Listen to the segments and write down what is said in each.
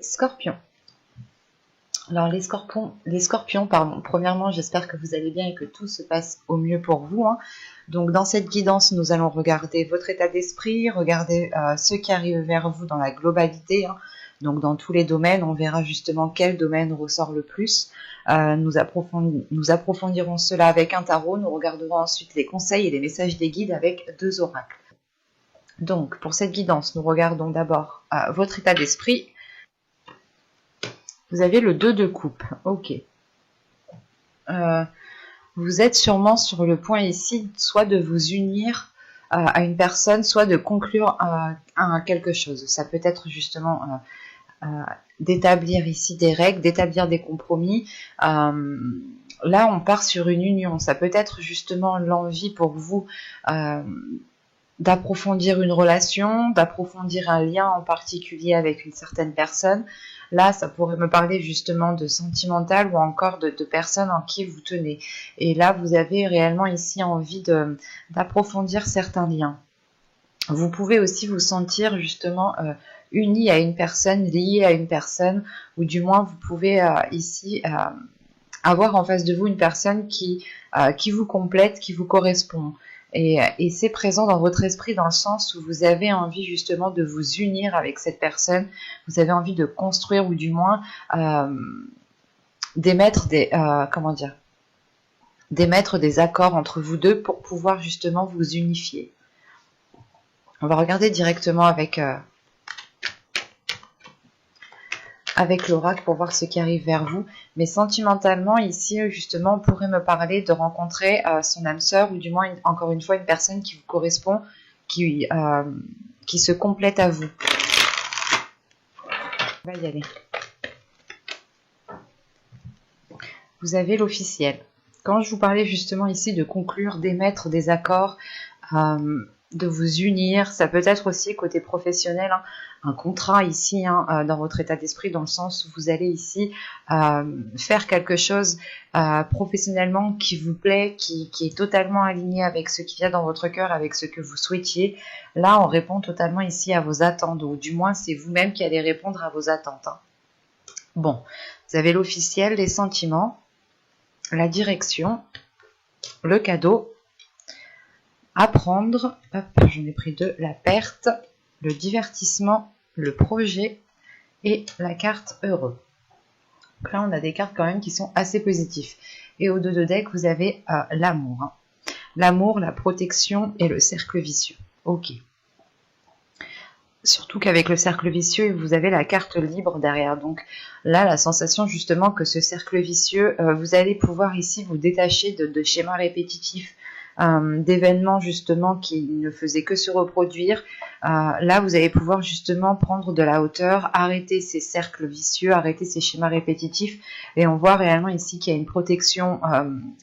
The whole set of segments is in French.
scorpions. Alors les scorpions, pardon. Premièrement, j'espère que vous allez bien et que tout se passe au mieux pour vous. Donc dans cette guidance, nous allons regarder votre état d'esprit, regarder ce qui arrive vers vous dans la globalité. Donc dans tous les domaines, on verra justement quel domaine ressort le plus. Nous approfondirons cela avec un tarot. Nous regarderons ensuite les conseils et les messages des guides avec 2 oracles. Donc pour cette guidance, nous regardons d'abord votre état d'esprit. Vous avez le 2 de coupe. Ok. Vous êtes sûrement sur le point ici, soit de vous unir à une personne, soit de conclure quelque chose. Ça peut être justement d'établir ici des règles, d'établir des compromis. Là, on part sur une union. Ça peut être justement l'envie pour vous d'approfondir une relation, d'approfondir un lien en particulier avec une certaine personne. Là, ça pourrait me parler justement de sentimental ou encore de personnes en qui vous tenez. Et là, vous avez réellement ici envie d'approfondir certains liens. Vous pouvez aussi vous sentir justement uni à une personne, lié à une personne, ou du moins vous pouvez ici avoir en face de vous une personne qui vous complète, qui vous correspond. Et c'est présent dans votre esprit dans le sens où vous avez envie justement de vous unir avec cette personne, vous avez envie de construire ou du moins d'émettre des accords entre vous deux pour pouvoir justement vous unifier. On va regarder directement avec l'oracle pour voir ce qui arrive vers vous. Mais sentimentalement, ici, justement, on pourrait me parler de rencontrer son âme sœur ou du moins, encore une fois, une personne qui vous correspond, qui se complète à vous. On va y aller. Vous avez l'officiel. Quand je vous parlais justement ici de conclure, d'émettre des accords, de vous unir, ça peut être aussi côté professionnel, un contrat ici dans votre état d'esprit, dans le sens où vous allez ici faire quelque chose professionnellement qui vous plaît, qui est totalement aligné avec ce qui vient dans votre cœur, avec ce que vous souhaitiez. Là, on répond totalement ici à vos attentes, ou du moins c'est vous-même qui allez répondre à vos attentes. Bon, vous avez l'officiel, les sentiments, la direction, le cadeau, apprendre, hop, j'en ai pris 2, la perte, le divertissement, le projet et la carte heureux. Donc là, on a des cartes quand même qui sont assez positives. Et au 2 de deck, vous avez l'amour. L'amour, la protection et le cercle vicieux. Ok. Surtout qu'avec le cercle vicieux, vous avez la carte libre derrière. Donc là, la sensation justement que ce cercle vicieux, vous allez pouvoir ici vous détacher de schémas répétitifs, d'événements justement qui ne faisaient que se reproduire. Là, vous allez pouvoir justement prendre de la hauteur, arrêter ces cercles vicieux, arrêter ces schémas répétitifs, et on voit réellement ici qu'il y a une protection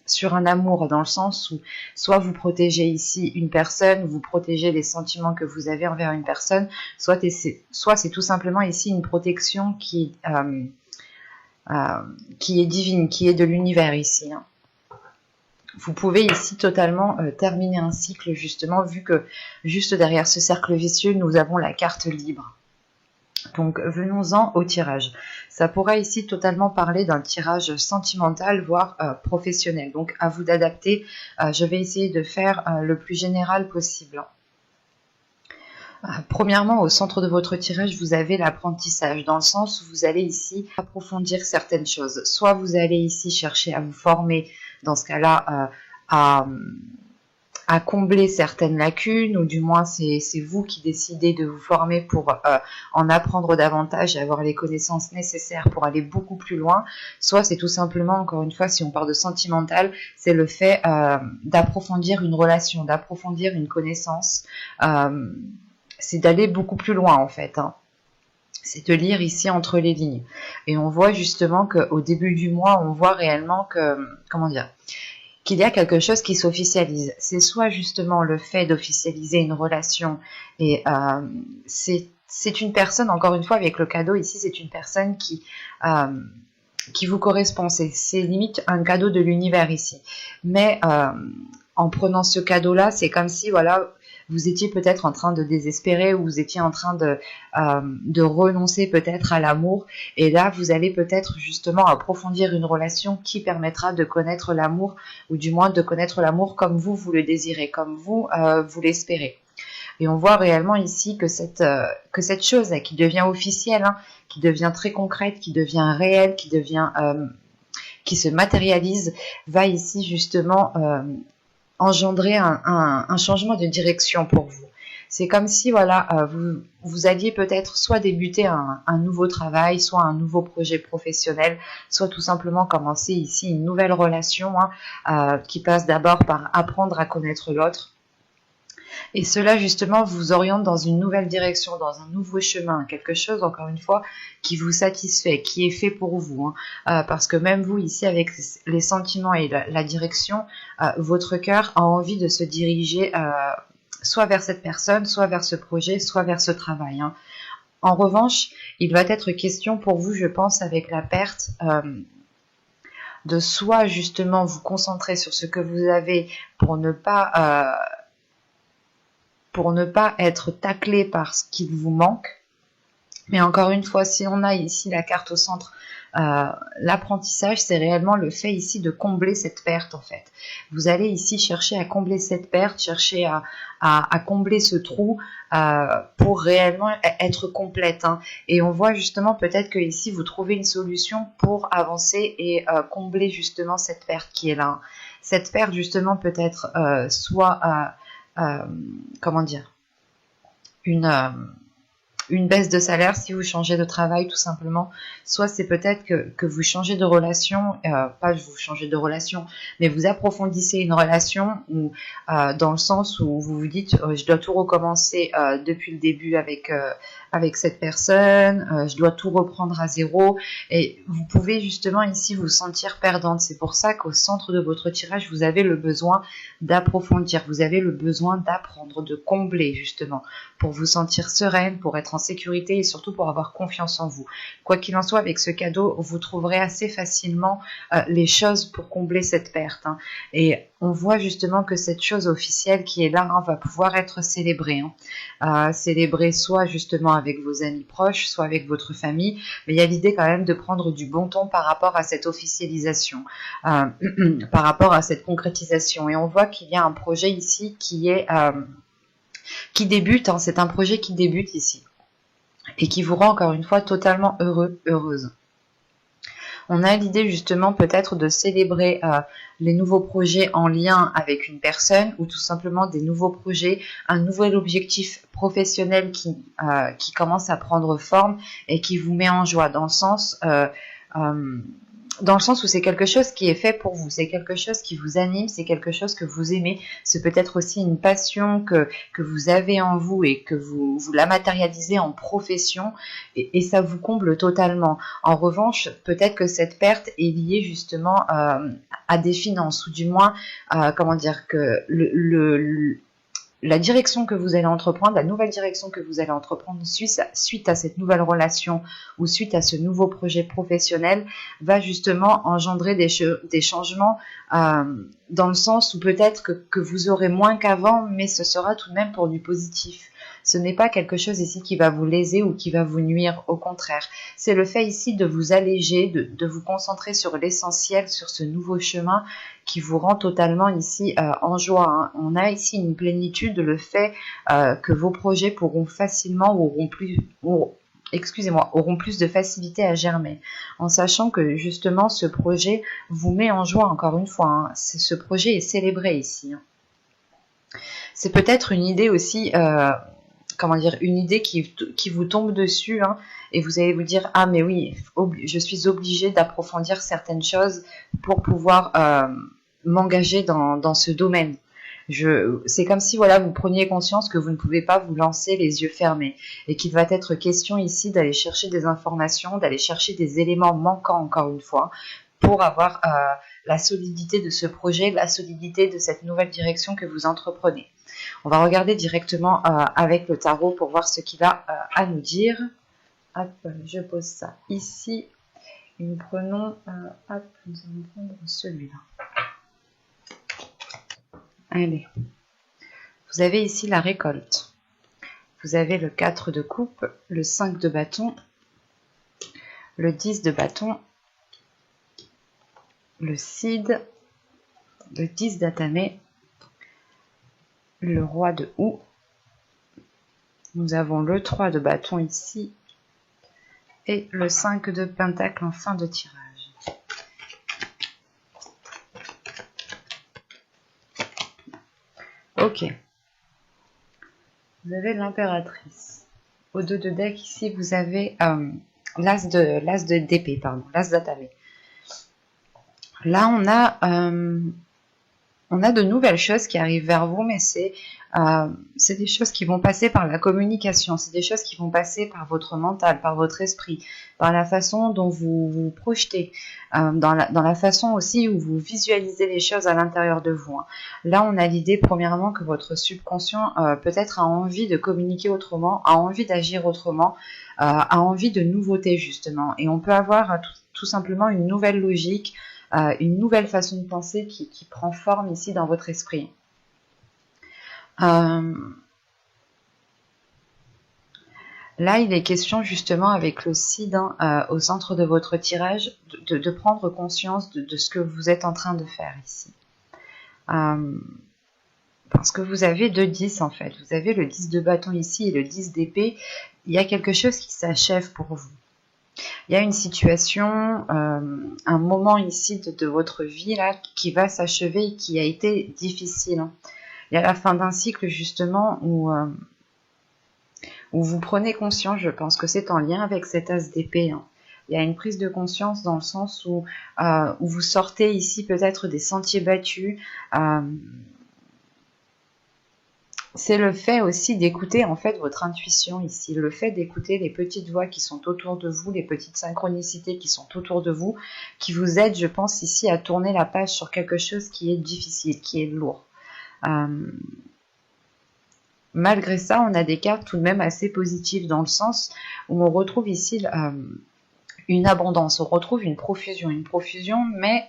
sur un amour, dans le sens où soit vous protégez ici une personne, vous protégez les sentiments que vous avez envers une personne, soit c'est tout simplement ici une protection qui est divine, qui est de l'univers ici. Vous pouvez ici totalement terminer un cycle, justement, vu que juste derrière ce cercle vicieux, nous avons la carte libre. Donc, venons-en au tirage. Ça pourrait ici totalement parler d'un tirage sentimental, voire professionnel. Donc, à vous d'adapter. Je vais essayer de faire le plus général possible. Premièrement, au centre de votre tirage, vous avez l'apprentissage, dans le sens où vous allez ici approfondir certaines choses. Soit vous allez ici chercher à vous former, dans ce cas-là, à combler certaines lacunes, ou du moins c'est vous qui décidez de vous former pour en apprendre davantage et avoir les connaissances nécessaires pour aller beaucoup plus loin. Soit c'est tout simplement, encore une fois, si on parle de sentimental, c'est le fait d'approfondir une relation, d'approfondir une connaissance, c'est d'aller beaucoup plus loin en fait. C'est de lire ici entre les lignes. Et on voit justement qu'au début du mois, on voit réellement que, qu'il y a quelque chose qui s'officialise. C'est soit justement le fait d'officialiser une relation, et c'est une personne, encore une fois, avec le cadeau ici, c'est une personne qui vous correspond. C'est limite un cadeau de l'univers ici. Mais en prenant ce cadeau-là, c'est comme si, voilà, vous étiez peut-être en train de désespérer ou vous étiez en train de renoncer peut-être à l'amour. Et là, vous allez peut-être justement approfondir une relation qui permettra de connaître l'amour, ou du moins de connaître l'amour comme vous le désirez, comme vous l'espérez. Et on voit réellement ici que cette chose qui devient officielle, hein, qui devient très concrète, qui devient réelle, qui se matérialise, va ici justement engendrer un changement de direction pour vous. C'est comme si voilà, vous alliez peut-être soit débuter un nouveau travail, soit un nouveau projet professionnel, soit tout simplement commencer ici une nouvelle relation, hein, qui passe d'abord par apprendre à connaître l'autre. Et cela, justement, vous oriente dans une nouvelle direction, dans un nouveau chemin, quelque chose, encore une fois, qui vous satisfait, qui est fait pour vous. Hein. Parce que même vous, ici, avec les sentiments et la direction, votre cœur a envie de se diriger soit vers cette personne, soit vers ce projet, soit vers ce travail. Hein. En revanche, il va être question pour vous, je pense, avec la perte, de soit, justement, vous concentrer sur ce que vous avez pour ne pas être taclé par ce qu'il vous manque. Mais encore une fois, si on a ici la carte au centre, l'apprentissage, c'est réellement le fait ici de combler cette perte en fait. Vous allez ici chercher à combler cette perte, chercher à combler ce trou pour réellement être complète. Hein. Et on voit justement peut-être que ici vous trouvez une solution pour avancer et combler justement cette perte qui est là. Hein. Cette perte justement peut être soit comment dire, une baisse de salaire si vous changez de travail tout simplement, soit c'est peut-être que vous changez de relation, pas vous changez de relation, mais vous approfondissez une relation où, dans le sens où vous vous dites je dois tout recommencer depuis le début avec cette personne, je dois tout reprendre à zéro, et vous pouvez justement ici vous sentir perdante. C'est pour ça qu'au centre de votre tirage, vous avez le besoin d'approfondir, vous avez le besoin d'apprendre, de combler justement, pour vous sentir sereine, pour être en sécurité et surtout pour avoir confiance en vous. Quoi qu'il en soit, avec ce cadeau, vous trouverez assez facilement les choses pour combler cette perte. Hein. Et on voit justement que cette chose officielle qui est là, hein, va pouvoir être célébrée. Hein. Célébrée soit justement avec vos amis proches, soit avec votre famille, mais il y a l'idée quand même de prendre du bon ton par rapport à cette officialisation, par rapport à cette concrétisation. Et on voit qu'il y a un projet ici qui débute, hein, c'est un projet qui débute ici et qui vous rend encore une fois totalement heureux, heureuse. On a l'idée justement peut-être de célébrer les nouveaux projets en lien avec une personne ou tout simplement des nouveaux projets, un nouvel objectif professionnel qui commence à prendre forme et qui vous met en joie dans le sens où c'est quelque chose qui est fait pour vous, c'est quelque chose qui vous anime, c'est quelque chose que vous aimez, c'est peut-être aussi une passion que vous avez en vous et que vous la matérialisez en profession et ça vous comble totalement. En revanche, peut-être que cette perte est liée justement à des finances ou du moins, comment dire, que la direction que vous allez entreprendre, la nouvelle direction que vous allez entreprendre suite à cette nouvelle relation ou suite à ce nouveau projet professionnel va justement engendrer des changements dans le sens où peut-être que vous aurez moins qu'avant, mais ce sera tout de même pour du positif. Ce n'est pas quelque chose ici qui va vous léser ou qui va vous nuire, au contraire. C'est le fait ici de vous alléger, de vous concentrer sur l'essentiel, sur ce nouveau chemin qui vous rend totalement ici en joie. Hein. On a ici une plénitude, le fait que vos projets pourront facilement ou auront plus de facilité à germer, en sachant que justement ce projet vous met en joie encore une fois. Hein. Ce projet est célébré ici. Hein. C'est peut-être une idée aussi, une idée qui vous tombe dessus, hein, et vous allez vous dire ah mais oui, je suis obligée d'approfondir certaines choses pour pouvoir m'engager dans ce domaine. C'est comme si voilà, vous preniez conscience que vous ne pouvez pas vous lancer les yeux fermés et qu'il va être question ici d'aller chercher des informations, d'aller chercher des éléments manquants encore une fois pour avoir la solidité de ce projet, la solidité de cette nouvelle direction que vous entreprenez. On va regarder directement avec le tarot pour voir ce qu'il a à nous dire. Hop, je pose ça ici. Et nous prenons, nous allons prendre celui-là. Allez. Vous avez ici la récolte. Vous avez le 4 de coupe, le 5 de bâton, le 10 de bâton, le cid, le 10 d'atamé, le roi de houx. Nous avons le 3 de bâton ici et le 5 de pentacle en fin de tirage. Ok. Vous avez l'impératrice. Au 2 de deck, ici, vous avez l'as d'épée, pardon, l'as d'atamé. Là, on a de nouvelles choses qui arrivent vers vous, mais c'est des choses qui vont passer par la communication, c'est des choses qui vont passer par votre mental, par votre esprit, par la façon dont vous vous projetez, dans la façon aussi où vous visualisez les choses à l'intérieur de vous. Là, on a l'idée, premièrement, que votre subconscient peut-être a envie de communiquer autrement, a envie d'agir autrement, a envie de nouveautés, justement. Et on peut avoir tout simplement une nouvelle logique, une nouvelle façon de penser qui prend forme ici dans votre esprit. Là, il est question justement avec le cid au centre de votre tirage de prendre conscience de ce que vous êtes en train de faire ici. Parce que vous avez 2 10 en fait. Vous avez le 10 de bâton ici et le 10 d'épée. Il y a quelque chose qui s'achève pour vous. Il y a une situation, un moment ici de votre vie là qui va s'achever et qui a été difficile. Il y a la fin d'un cycle justement où vous prenez conscience, je pense que c'est en lien avec cet as d'épée. Il y a une prise de conscience dans le sens où vous sortez ici peut-être des sentiers battus. C'est le fait aussi d'écouter en fait votre intuition ici, le fait d'écouter les petites voix qui sont autour de vous, les petites synchronicités qui sont autour de vous, qui vous aident, je pense, ici à tourner la page sur quelque chose qui est difficile, qui est lourd. Malgré ça, on a des cartes tout de même assez positives dans le sens où on retrouve ici une abondance, on retrouve une profusion, mais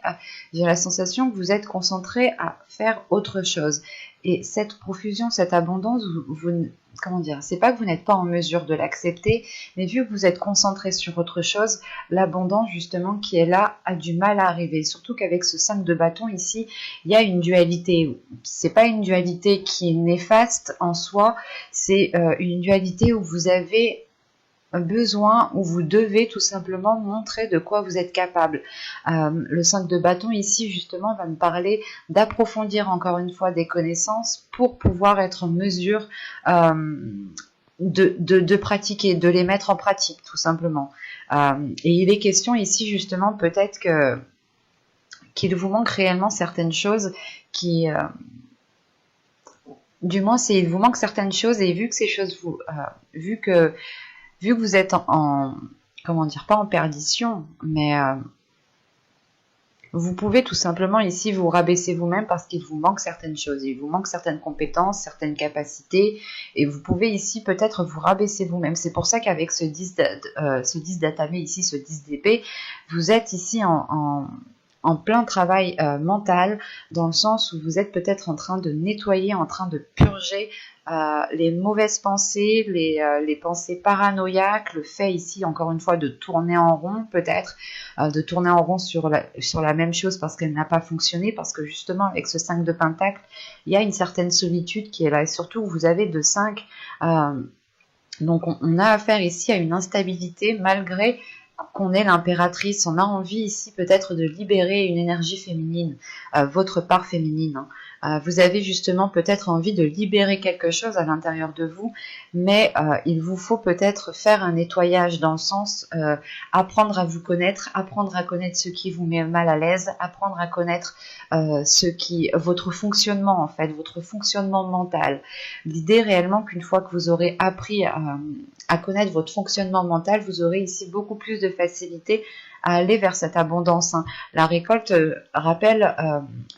j'ai la sensation que vous êtes concentré à faire autre chose. Et cette profusion, cette abondance, comment dire, c'est pas que vous n'êtes pas en mesure de l'accepter, mais vu que vous êtes concentré sur autre chose, l'abondance justement qui est là a du mal à arriver. Surtout qu'avec ce 5 de bâton ici, il y a une dualité. C'est pas une dualité qui est néfaste en soi, c'est une dualité où vous avez besoin, où vous devez tout simplement montrer de quoi vous êtes capable. Le 5 de bâton ici justement va me parler d'approfondir encore une fois des connaissances pour pouvoir être en mesure de pratiquer, de les mettre en pratique tout simplement. Et il est question ici justement peut-être qu'il vous manque réellement certaines choses qui... du moins, il vous manque certaines choses et vu que ces choses vu que vous êtes comment dire, pas en perdition, mais vous pouvez tout simplement ici vous rabaisser vous-même parce qu'il vous manque certaines choses, il vous manque certaines compétences, certaines capacités, et vous pouvez ici peut-être vous rabaisser vous-même. C'est pour ça qu'avec ce 10 d'atamé ici, ce 10 d'épée, vous êtes ici en plein travail mental, dans le sens où vous êtes peut-être en train de nettoyer, en train de purger les mauvaises pensées, les pensées paranoïaques, le fait ici encore une fois de tourner en rond peut-être, de tourner en rond sur la même chose parce qu'elle n'a pas fonctionné, parce que justement avec ce 5 de pentacle, il y a une certaine solitude qui est là, et surtout vous avez de 5, donc on a affaire ici à une instabilité malgré qu'on est l'impératrice. On a envie ici peut-être de libérer une énergie féminine, votre part féminine. Vous avez justement peut-être envie de libérer quelque chose à l'intérieur de vous, mais il vous faut peut-être faire un nettoyage dans le sens apprendre à vous connaître, apprendre à connaître ce qui vous met mal à l'aise, apprendre à connaître votre fonctionnement en fait, votre fonctionnement mental. L'idée réellement qu'une fois que vous aurez appris à connaître votre fonctionnement mental, vous aurez ici beaucoup plus de facilité à aller vers cette abondance. La récolte rappelle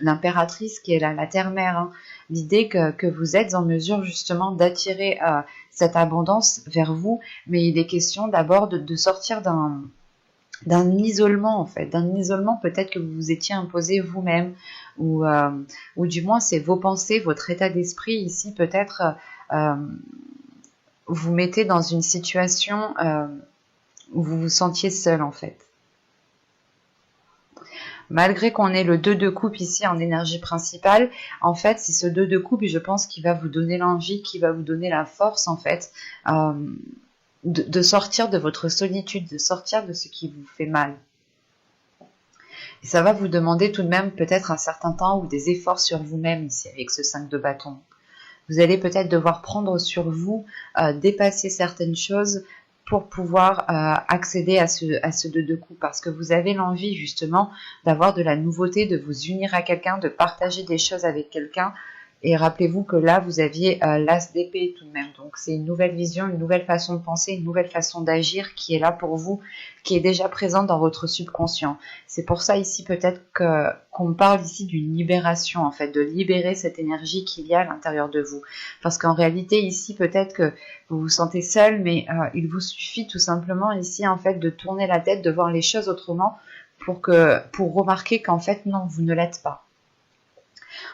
l'impératrice qui est la terre-mère. L'idée que vous êtes en mesure justement d'attirer cette abondance vers vous, mais il est question d'abord de sortir d'un isolement en fait, d'un isolement peut-être que vous vous étiez imposé vous-même, ou du moins c'est vos pensées, votre état d'esprit ici peut-être vous mettez dans une situation où vous vous sentiez seul en fait. Malgré qu'on ait le 2 de coupe ici en énergie principale, en fait, c'est ce 2 de coupe, je pense, qui va vous donner l'envie, qui va vous donner la force, en fait, de sortir de votre solitude, de sortir de ce qui vous fait mal. Et ça va vous demander tout de même peut-être un certain temps ou des efforts sur vous-même ici, avec ce 5 de bâton. Vous allez peut-être devoir prendre sur vous, dépasser certaines choses, pour pouvoir accéder à ce 2 de coupe, parce que vous avez l'envie justement d'avoir de la nouveauté, de vous unir à quelqu'un, de partager des choses avec quelqu'un. Et rappelez-vous que là, vous aviez l'as d'épée tout de même. Donc c'est une nouvelle vision, une nouvelle façon de penser, une nouvelle façon d'agir qui est là pour vous, qui est déjà présente dans votre subconscient. C'est pour ça ici peut-être qu'on parle ici d'une libération, en fait, de libérer cette énergie qu'il y a à l'intérieur de vous. Parce qu'en réalité, ici, peut-être que vous vous sentez seul, mais il vous suffit tout simplement ici, en fait, de tourner la tête, de voir les choses autrement pour remarquer qu'en fait, non, vous ne l'êtes pas.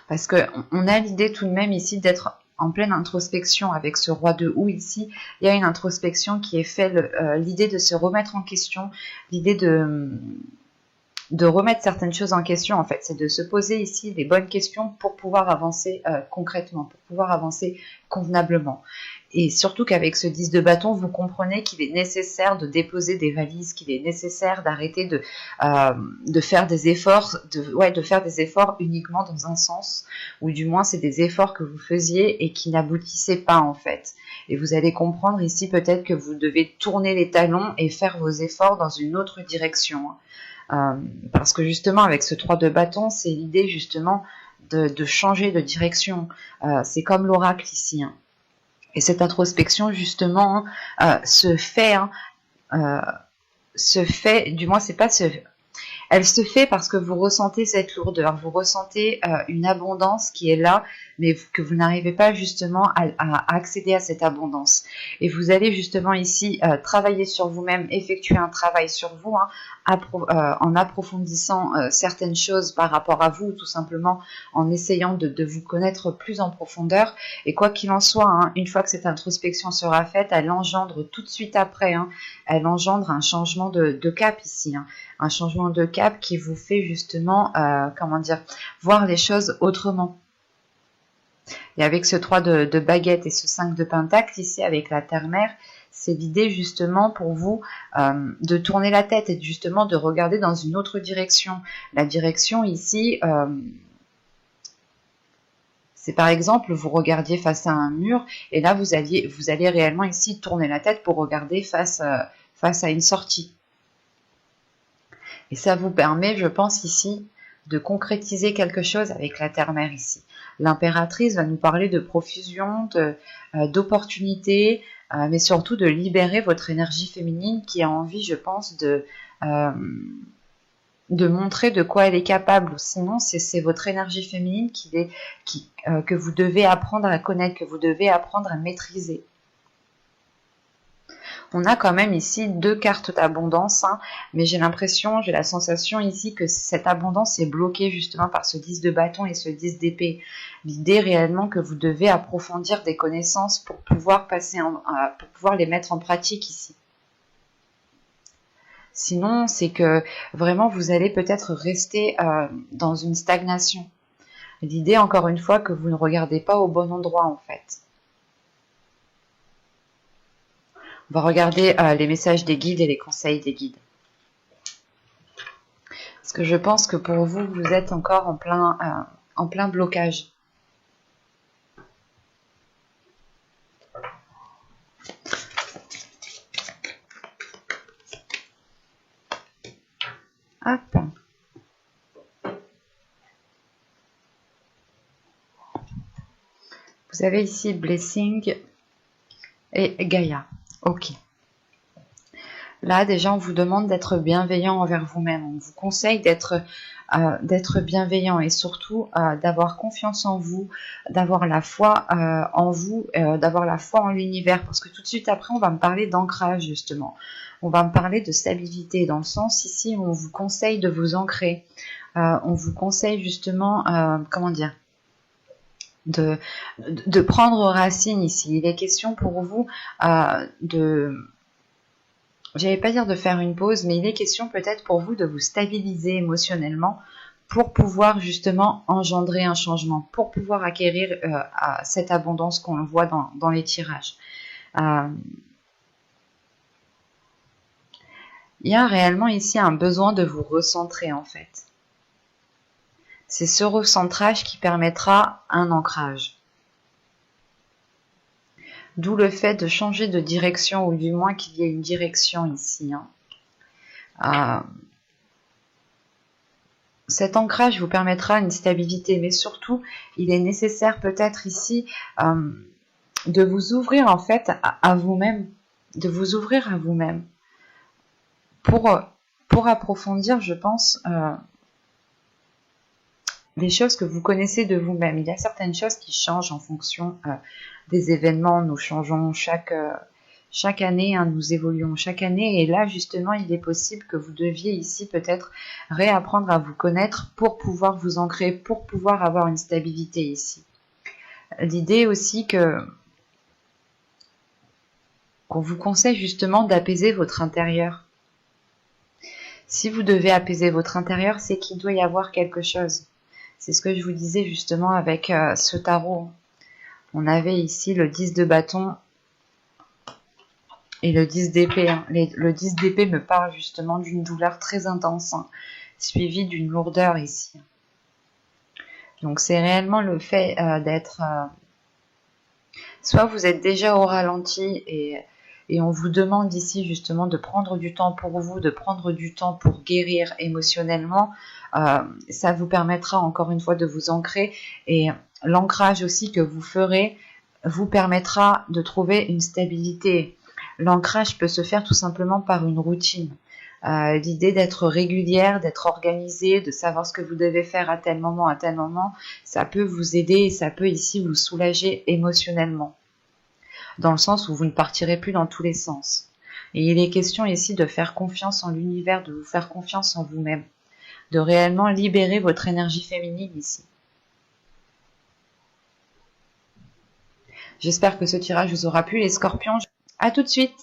Parce qu'on a l'idée tout de même ici d'être en pleine introspection avec ce roi de houx ici. Il y a une introspection qui est faite, l'idée de se remettre en question, l'idée de remettre certaines choses en question, en fait. C'est de se poser ici les bonnes questions pour pouvoir avancer concrètement, pour pouvoir avancer convenablement. Et surtout qu'avec ce 10 de bâton, vous comprenez qu'il est nécessaire de déposer des valises, qu'il est nécessaire d'arrêter de faire des efforts, de faire des efforts uniquement dans un sens, ou du moins c'est des efforts que vous faisiez et qui n'aboutissaient pas en fait. Et vous allez comprendre ici peut-être que vous devez tourner les talons et faire vos efforts dans une autre direction. Parce que justement avec ce 3 de bâton, c'est l'idée justement de changer de direction. C'est comme l'oracle ici. Et cette introspection justement se fait, du moins c'est pas elle se fait parce que vous ressentez cette lourdeur, vous ressentez une abondance qui est là, mais que vous n'arrivez pas justement à accéder à cette abondance. Et vous allez justement ici travailler sur vous-même, effectuer un travail sur vous, en approfondissant certaines choses par rapport à vous, tout simplement en essayant de vous connaître plus en profondeur. Et quoi qu'il en soit, une fois que cette introspection sera faite, elle engendre tout de suite après, elle engendre un changement de cap ici, un changement de cap qui vous fait justement, voir les choses autrement. Et avec ce 3 de baguette et ce 5 de pentacle ici avec la terre-mère, c'est l'idée justement pour vous de tourner la tête et justement de regarder dans une autre direction. La direction ici, c'est par exemple, vous regardiez face à un mur et là vous allez réellement ici tourner la tête pour regarder face à une sortie. Et ça vous permet, je pense ici, de concrétiser quelque chose avec la terre-mère ici. L'impératrice va nous parler de profusion, d'opportunités, mais surtout de libérer votre énergie féminine qui a envie, je pense, de montrer de quoi elle est capable. Sinon, c'est votre énergie féminine que vous devez apprendre à connaître, que vous devez apprendre à maîtriser. On a quand même ici 2 cartes d'abondance, mais j'ai la sensation ici que cette abondance est bloquée justement par ce 10 de bâton et ce 10 d'épée. L'idée réellement que vous devez approfondir des connaissances pour pouvoir pour pouvoir les mettre en pratique ici. Sinon, c'est que vraiment vous allez peut-être rester dans une stagnation. L'idée, encore une fois, que vous ne regardez pas au bon endroit en fait. On va regarder les messages des guides et les conseils des guides. Parce que je pense que pour vous, vous êtes encore en plein blocage. Hop. Vous avez ici Blessing et Gaïa. Ok. Là, déjà, on vous demande d'être bienveillant envers vous-même. On vous conseille d'être bienveillant et surtout d'avoir confiance en vous, d'avoir la foi en vous, d'avoir la foi en l'univers. Parce que tout de suite après, on va me parler d'ancrage, justement. On va me parler de stabilité, dans le sens ici où on vous conseille de vous ancrer. On vous conseille justement, comment dire, de prendre racine ici. Il est question pour vous j'allais pas dire de faire une pause, mais il est question peut-être pour vous de vous stabiliser émotionnellement pour pouvoir justement engendrer un changement, pour pouvoir acquérir cette abondance qu'on voit dans les tirages. Il y a réellement ici un besoin de vous recentrer en fait. C'est ce recentrage qui permettra un ancrage. D'où le fait de changer de direction, ou du moins qu'il y ait une direction ici. Cet ancrage vous permettra une stabilité, mais surtout, il est nécessaire peut-être ici de vous ouvrir en fait à vous-même, de vous ouvrir à vous-même pour approfondir, je pense, des choses que vous connaissez de vous-même. Il y a certaines choses qui changent en fonction des événements. Nous changeons chaque année, nous évoluons chaque année. Et là, justement, il est possible que vous deviez ici peut-être réapprendre à vous connaître pour pouvoir vous ancrer, pour pouvoir avoir une stabilité ici. L'idée aussi qu'on vous conseille justement d'apaiser votre intérieur. Si vous devez apaiser votre intérieur, c'est qu'il doit y avoir quelque chose. C'est ce que je vous disais justement avec ce tarot. On avait ici le 10 de bâton et le 10 d'épée. Le 10 d'épée me parle justement d'une douleur très intense, suivie d'une lourdeur ici. Donc c'est réellement le fait d'être... soit vous êtes déjà au ralenti et on vous demande ici justement de prendre du temps pour vous, de prendre du temps pour guérir émotionnellement. Ça vous permettra encore une fois de vous ancrer, et l'ancrage aussi que vous ferez vous permettra de trouver une stabilité. L'ancrage peut se faire tout simplement par une routine. L'idée d'être régulière, d'être organisée, de savoir ce que vous devez faire à tel moment, ça peut vous aider et ça peut ici vous soulager émotionnellement. Dans le sens où vous ne partirez plus dans tous les sens. Et il est question ici de faire confiance en l'univers, de vous faire confiance en vous-même, de réellement libérer votre énergie féminine ici. J'espère que ce tirage vous aura plu, les scorpions. À tout de suite!